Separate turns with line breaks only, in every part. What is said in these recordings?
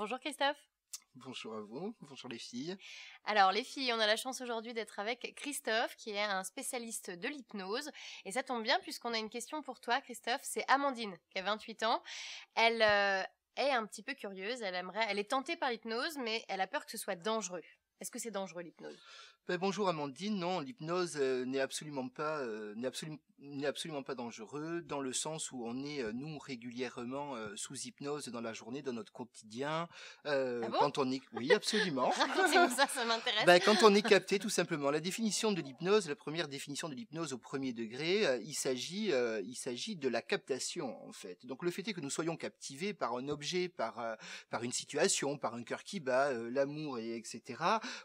Bonjour Christophe.
Bonjour à vous, bonjour les filles.
Alors les filles, on a la chance aujourd'hui d'être avec Christophe qui est un spécialiste de l'hypnose. Et ça tombe bien puisqu'on a une question pour toi Christophe. C'est Amandine qui a 28 ans. Elle est un petit peu curieuse, elle est tentée par l'hypnose mais elle a peur que ce soit dangereux. Est-ce que c'est dangereux l'hypnose?
Bonjour Amandine, non, l'hypnose n'est absolument pas dangereux dans le sens où on est nous régulièrement sous hypnose dans la journée, dans notre quotidien.
Ah bon?
Quand on est, oui, absolument.
Racontez-nous ça m'intéresse.
Quand on est capté, tout simplement. La définition de l'hypnose, la première définition de l'hypnose au premier degré, il s'agit de la captation en fait. Donc le fait est que nous soyons captivés par un objet, par une situation, par un cœur qui bat, l'amour etc.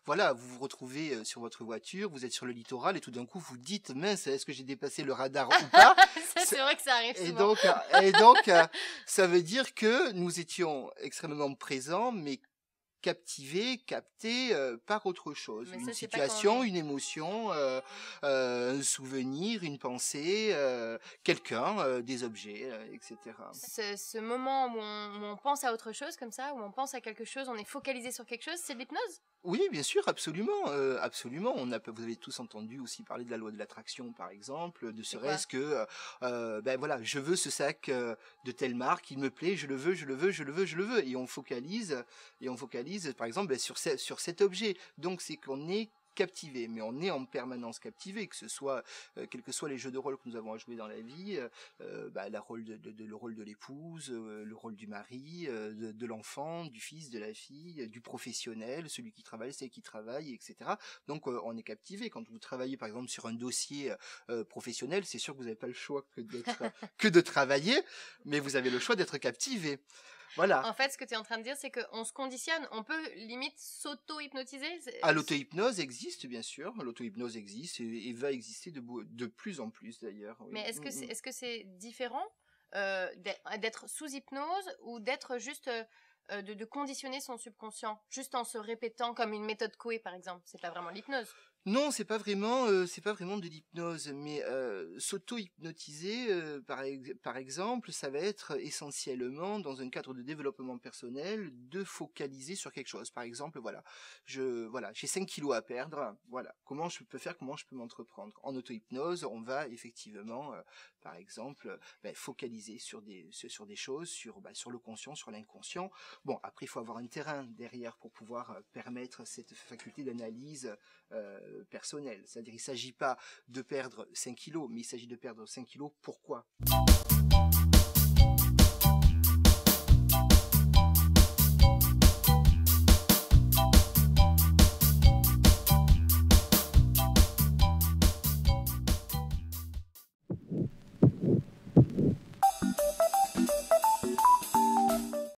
Voilà, vous vous retrouvez sur votre voiture, vous êtes sur le littoral et tout d'un coup vous dites mince, est-ce que j'ai dépassé le radar ou pas?
C'est vrai que ça arrive
Et
souvent.
donc ça veut dire que nous étions extrêmement présents, mais captivé, capté par autre chose,
Mais
une
ça, c'est pas quand
situation, une émotion, un souvenir, une pensée, quelqu'un, des objets, etc.
ce moment où on pense à autre chose comme ça, où on pense à quelque chose, on est focalisé sur quelque chose, c'est de l'hypnose?
Oui, bien sûr, absolument, absolument. Vous avez tous entendu aussi parler de la loi de l'attraction, par exemple, de
C'est quoi?
serait-ce que, voilà, je veux ce sac de telle marque, il me plaît, je le veux, je le veux, je le veux, je le veux, et on focalise, par exemple, sur cet objet. Donc, c'est qu'on est captivé, mais on est en permanence captivé, que ce soit, quels que soient les jeux de rôle que nous avons à jouer dans la vie, le rôle de l'épouse, le rôle du mari, de l'enfant, du fils, de la fille, du professionnel, celui qui travaille, celle qui travaille, etc. Donc on est captivé. Quand vous travaillez par exemple sur un dossier professionnel, c'est sûr que vous n'avez pas le choix que de travailler, mais vous avez le choix d'être captivé. Voilà.
En fait, ce que tu es en train de dire, c'est qu'on se conditionne, on peut limite s'auto-hypnotiser.
L'auto-hypnose existe, bien sûr. L'auto-hypnose existe et va exister de plus en plus, d'ailleurs. Oui.
Mais est-ce que c'est différent d'être sous hypnose ou d'être juste de conditionner son subconscient, juste en se répétant comme une méthode Coué, par exemple? C'est pas vraiment l'hypnose.
Non, c'est pas vraiment de l'hypnose, mais s'auto-hypnotiser, par exemple, ça va être essentiellement dans un cadre de développement personnel, de focaliser sur quelque chose. Par exemple, voilà, j'ai 5 kilos à perdre. Voilà, comment je peux faire, comment je peux m'entreprendre. En auto-hypnose, on va effectivement, par exemple, focaliser sur des choses, sur le conscient, sur l'inconscient. Bon, après, il faut avoir un terrain derrière pour pouvoir permettre cette faculté d'analyse personnel. C'est-à-dire il ne s'agit pas de perdre 5 kilos, mais il s'agit de perdre 5 kilos. Pourquoi ?